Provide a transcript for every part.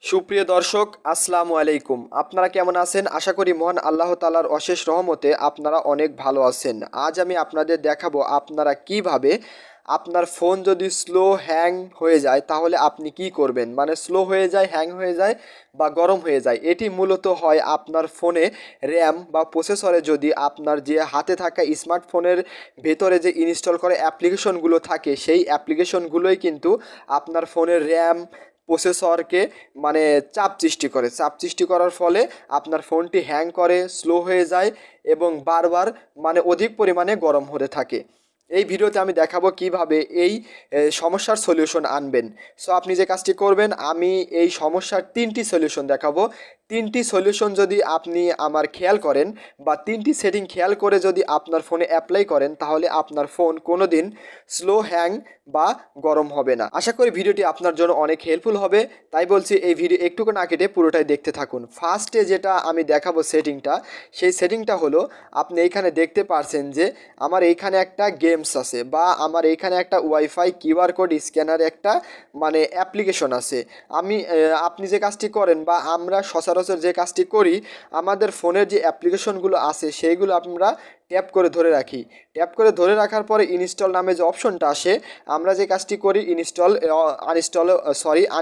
সুপ্রিয় দর্শক, আসসালামু আলাইকুম। আপনারা কেমন আছেন? আশা করি মহান আল্লাহ তাআলার অশেষ রহমতে আপনারা অনেক ভালো আছেন। আজ আমি আপনাদের দেখাবো আপনারা কিভাবে আপনার ফোন যদি স্লো হ্যাং হয়ে যায় তাহলে আপনি কি করবেন। মানে স্লো হয়ে যায়, হ্যাং হয়ে যায় বা গরম হয়ে যায়, এটি মূলত হয় আপনার ফোনে র্যাম বা প্রসেসরে যদি আপনার যে হাতে থাকা স্মার্টফোনের ভেতরে যে ইনস্টল করা অ্যাপ্লিকেশনগুলো থাকে সেই অ্যাপ্লিকেশনগুলোই কিন্তু আপনার ফোনের র্যাম প্রসেসরকে মানে চাপ সৃষ্টি করার ফলে আপনার ফোনটি হ্যাং করে, স্লো হয়ে যায় এবং বারবার মানে অধিক পরিমাণে গরম হতে থাকে। এই ভিডিওতে আমি দেখাবো কিভাবে এই সমস্যার সলিউশন আনবেন। সো আপনি যে কাজটি করবেন, আমি এই সমস্যার তিনটি সলিউশন দেখাবো। তিনটি সলিউশন যদি আপনি আমার খেয়াল করেন বা তিনটি সেটিং খেয়াল করে যদি আপনার ফোনে অ্যাপ্লাই করেন তাহলে আপনার ফোন কোনো দিন স্লো হ্যাং বা গরম হবে না। আশা করি ভিডিওটি আপনার জন্য অনেক হেল্পফুল হবে, তাই বলছি এই ভিডিও একটুকু না কেটে পুরোটাই দেখতে থাকুন। ফার্স্টে যেটা আমি দেখাবো সেটিংটা, সেই সেটিংটা হলো আপনি এইখানে দেখতে পারছেন যে আমার এইখানে একটা গেমস আছে বা আমার এইখানে একটা ওয়াইফাই কিউআর কোড স্ক্যানার একটা মানে অ্যাপ্লিকেশন আছে। আপনি যে কাজটি করেন বা আমরা সচরাচর যে কাজটি করি, আমাদের ফোনের যে অ্যাপ্লিকেশনগুলো আছে সেইগুলো আমরা ট্যাপ করে ধরে রাখি। ট্যাপ করে ধরে রাখার পরে ইনস্টল নামে যে অপশনটা আসে, আমরা যে কাজটি করি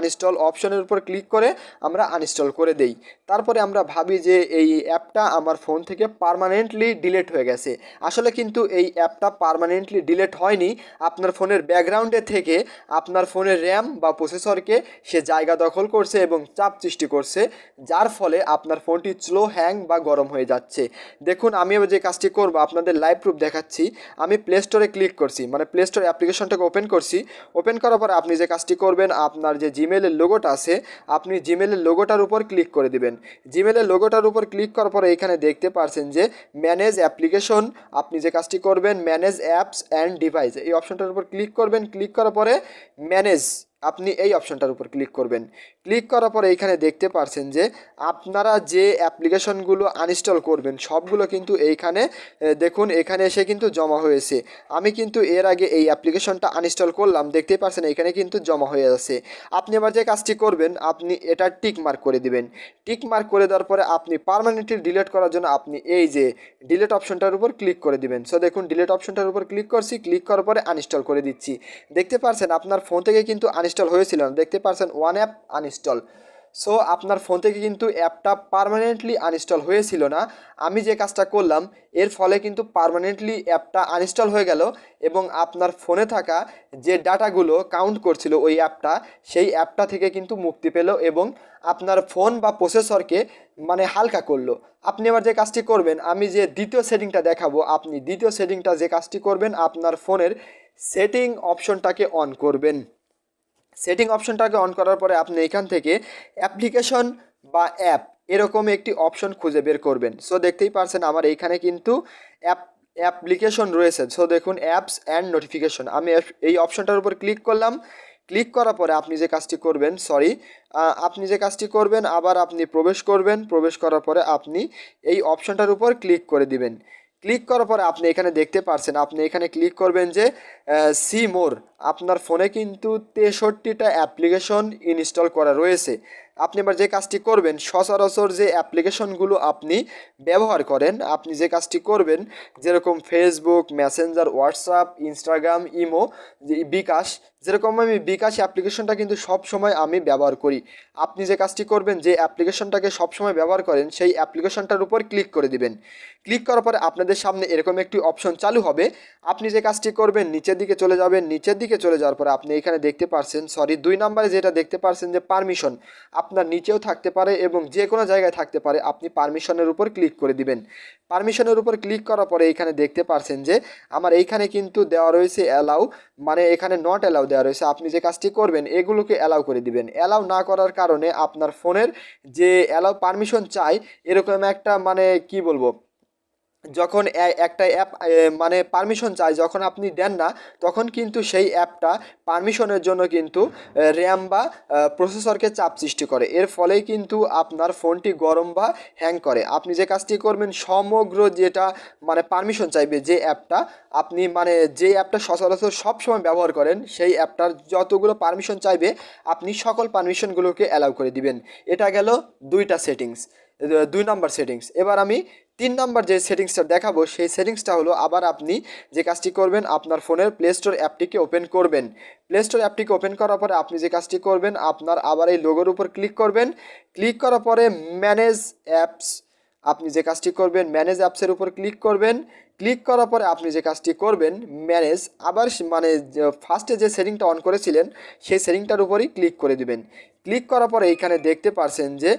আনইনস্টল অপশনের উপর ক্লিক করে আমরা আনইনস্টল করে দেই। তারপরে আমরা ভাবি যে এই অ্যাপটা আমার ফোন থেকে পার্মানেন্টলি ডিলিট হয়ে গেছে। আসলে কিন্তু এই অ্যাপটা পার্মানেন্টলি ডিলিট হয়নি, আপনার ফোনের ব্যাকগ্রাউন্ডে থেকে আপনার ফোনের র্যাম বা প্রসেসরকে সে জায়গা দখল করছে এবং চাপ সৃষ্টি করছে, যার ফলে আপনার ফোনটি স্লো হ্যাং বা গরম হয়ে যাচ্ছে। দেখুন, আমি এবার যে কাজটি করব আপনাদের লাইভ প্রুফ দেখাচ্ছি। আমি প্লে স্টোরে ক্লিক করছি, মানে প্লে স্টোর অ্যাপ্লিকেশনটাকে ওপেন করছি। ওপেন করার পরে আপনি যে কাজটি করবেন, আপনার যে জিমেলের লোগোটা আছে আপনি জিমেলের লোগোটার উপর ক্লিক করে দিবেন। জিমেলের লোগোটার উপর ক্লিক করার পরে এখানে দেখতে পারছেন যে ম্যানেজ অ্যাপ্লিকেশন। আপনি যে কাজটি করবেন ম্যানেজ অ্যাপস অ্যান্ড ডিভাইস, এই অপশনটার উপর ক্লিক করবেন। ক্লিক করার পরে ম্যানেজ, আপনি এই অপশনটার উপর ক্লিক করবেন। ক্লিক করার পরে এইখানে দেখতে পারছেন যে আপনারা যে অ্যাপ্লিকেশনগুলো আনইনস্টল করবেন সবগুলো কিন্তু এইখানে দেখুন এখানে এসে কিন্তু জমা হয়েছে। আমি কিন্তু এর আগে এই অ্যাপ্লিকেশনটা আনইনস্টল করলাম, দেখতেই পাচ্ছেন এখানে কিন্তু জমা হয়ে আছে। আপনি আবার যে কাজটি করবেন, আপনি এটা টিক মার্ক করে দিবেন। টিক মার্ক করে দেওয়ার পরে আপনি পার্মানেন্টলি ডিলিট করার জন্য আপনি এই যে ডিলিট অপশনটার উপর ক্লিক করে দিবেন। সো দেখুন ডিলিট অপশনটার উপর ক্লিক করছি, ক্লিক করার পরে আনইনস্টল করে দিচ্ছি। দেখতে পাচ্ছেন আপনার ফোন থেকে কিন্তু আনইনস্টল হয়েছিল না, দেখতে পাচ্ছেন ওয়ান অ্যাপ আনইনস্টল। সো আপনার ফোন থেকে কিন্তু অ্যাপটা পার্মানেন্টলি আনইনস্টল হয়েছিল না। আমি যে কাজটা করলাম এর ফলে কিন্তু পার্মানেন্টলি অ্যাপটা আনইনস্টল হয়ে গেল এবং আপনার ফোনে থাকা যে ডাটাগুলো কাউন্ট করছিল ওই অ্যাপটা, সেই অ্যাপটা থেকে কিন্তু মুক্তি পেল এবং আপনার ফোন বা প্রসেসরকে মানে হালকা করলো। আপনি আবার যে কাজটি করবেন, আমি যে দ্বিতীয় সেটিংটা দেখাবো, আপনি দ্বিতীয় সেটিংটা যে কাজটি করবেন আপনার ফোনের সেটিং অপশনটাকে অন করবেন। সেটিং অপশনটাকে অন করার পরে আপনি এখান থেকে অ্যাপ্লিকেশন বা অ্যাপ এরকম একটি অপশন খুঁজে বের করবেন। সো দেখতেই পারছেন আমার এইখানে কিন্তু অ্যাপ্লিকেশন রয়েছে। সো দেখুন অ্যাপস অ্যান্ড নোটিফিকেশন, আমি এই অপশনটার উপর ক্লিক করলাম। ক্লিক করার পরে আপনি যে কাজটি করবেন আবার আপনি প্রবেশ করবেন। প্রবেশ করার পরে আপনি এই অপশনটার উপর ক্লিক করে দিবেন। ক্লিক করার পরে আপনি এখানে দেখতে পারছেন, আপনি এখানে ক্লিক করবেন যে সি মোর। আপনার ফোনে কিন্তু 63টা অ্যাপ্লিকেশন ইনস্টল করা রয়েছে। আপনি এবার যে কাজটি করবেন, সচরাচর যে অ্যাপ্লিকেশনগুলো আপনি ব্যবহার করেন, আপনি যে কাজটি করবেন যেরকম Facebook, Messenger, WhatsApp, Instagram, imo, যে বিকাশ, যেরকম আমি বিকাশ অ্যাপ্লিকেশনটা কিন্তু সব সময় আমি ব্যবহার করি। আপনি যে কাজটি করবেন, যে অ্যাপ্লিকেশনটাকে সবসময় ব্যবহার করেন সেই অ্যাপ্লিকেশনটার উপর ক্লিক করে দিবেন। ক্লিক করার পরে আপনাদের সামনে এরকম একটি অপশন চালু হবে। আপনি যে কাজটি করবেন নিচের দিকে চলে যাবেন। নিচের দিকে চলে যাওয়ার পরে আপনি এখানে দেখতে পারছেন 2 নম্বরে যেটা দেখতে পারছেন যে পারমিশন, আপনার নিচেও থাকতে পারে এবং যে কোনো জায়গায় থাকতে পারে, আপনি পারমিশনের উপর ক্লিক করে দিবেন। পারমিশনের উপর ক্লিক করার পরে এখানে দেখতে পারছেন যে আমার এইখানে কিন্তু দেওয়া রয়েছে অ্যালাউ, মানে এখানে নট অ্যালাউ দেওয়া রয়েছে। আপনি যে কাজটি করবেন এগুলোকে অ্যালাউ করে দিবেন। অ্যালাউ না করার কারণে আপনার ফোনের যে অ্যালাউ পারমিশন চাই এরকম একটা মানে কি বলবো যখন একটা অ্যাপ মানে পারমিশন চায়, যখন আপনি দেন না, তখন কিন্তু সেই অ্যাপটা পারমিশনের জন্য কিন্তু র্যাম বা প্রসেসরকে চাপ সৃষ্টি করে। এর ফলেই কিন্তু আপনার ফোনটি গরম বা হ্যাং করে। আপনি যে কাজটি করবেন, সমগ্র যেটা মানে পারমিশন চাইবে যে অ্যাপটা আপনি মানে যে অ্যাপটা সচরাচর সবসময় ব্যবহার করেন, সেই অ্যাপটার যতগুলো পারমিশন চাইবে আপনি সকল পারমিশনগুলোকে অ্যালাউ করে দিবেন। এটা গেল দুইটা সেটিংস, 2 নম্বর সেটিংস। এবার আমি 3 নম্বর যে সেটিংসটা দেখাবো, সেই সেটিংসটা হলো আবার আপনি যে কাজটি করবেন, আপনার ফোনের প্লে স্টোর অ্যাপটিকে ওপেন করবেন। প্লে স্টোর অ্যাপটিকে ওপেন করার পরে আপনি যে কাজটি করবেন, আপনার আবার এই লোগোর উপর ক্লিক করবেন। ক্লিক করার পরে ম্যানেজ অ্যাপস, আপনি যে কাজটি করবেন ম্যানেজ অ্যাপসের উপর ক্লিক করবেন। ক্লিক করার পরে আপনি যে কাজটি করবেন, ম্যানেজ আবার মানে ফার্স্টে যে সেটিংটা অন করেছিলেন সেই সেটিংটার উপরই ক্লিক করে দিবেন। ক্লিক করার পরে এইখানে দেখতে পারছেন যে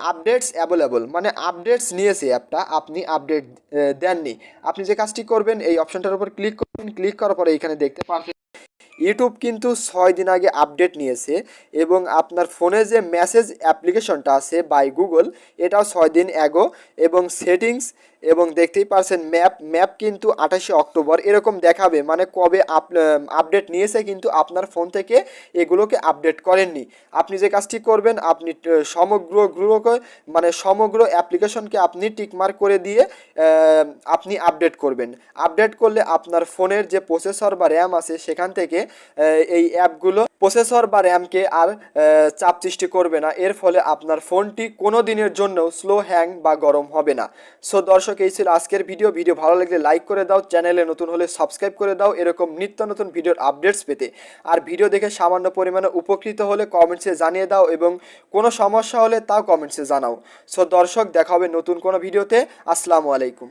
আপডেটস অ্যাভেলেবল, মানে আপডেটস নিয়েছে অ্যাপটা, আপনি আপডেট দেননি। আপনি যে কাজটি করবেন এই অপশনটার উপর ক্লিক করবেন। ক্লিক করার পরে এইখানে দেখতে পারছেন ইউটিউব কিন্তু 6 দিন আগে আপডেট নিয়েছে, এবং আপনার ফোনে যে মেসেজ অ্যাপ্লিকেশনটা আছে বাই গুগল, এটাও 6 দিন অ্যাগো। এবং সেটিংস এবং দেখতেই পারছেন ম্যাপ কিন্তু 28শে অক্টোবর এরকম দেখাবে, মানে কবে আপডেট নিয়েছে, কিন্তু আপনার ফোন থেকে এগুলোকে আপডেট করেননি। আপনি যে কাজটি করবেন, আপনি সমগ্রগুলোকে মানে সমগ্র অ্যাপ্লিকেশনকে আপনি টিকমার্ক করে দিয়ে আপনি আপডেট করবেন। আপডেট করলে আপনার ফোনের যে প্রসেসর বা র্যাম আছে সেখান থেকে এই অ্যাপগুলো প্রসেসর বা র্যামকে আর চাপ সৃষ্টি করবে না। এর ফলে আপনার ফোনটি কোনো দিনের জন্য স্লো হ্যাং বা গরম হবে না। সো দর্শক, এই ছিল আজকের ভিডিও ভালো লাগলে লাইক করে দাও, চ্যানেলে নতুন হলে সাবস্ক্রাইব করে দাও এরকম নিত্য নতুন ভিডিওর আপডেটস পেতে। আর ভিডিও দেখে সামান্য পরিমাণে উপকৃত হলে কমেন্টসে জানিয়ে দাও, এবং কোনো সমস্যা হলে তাও কমেন্টসে জানাও। সো দর্শক, দেখা হবে নতুন কোনো ভিডিওতে। আসসালামু আলাইকুম।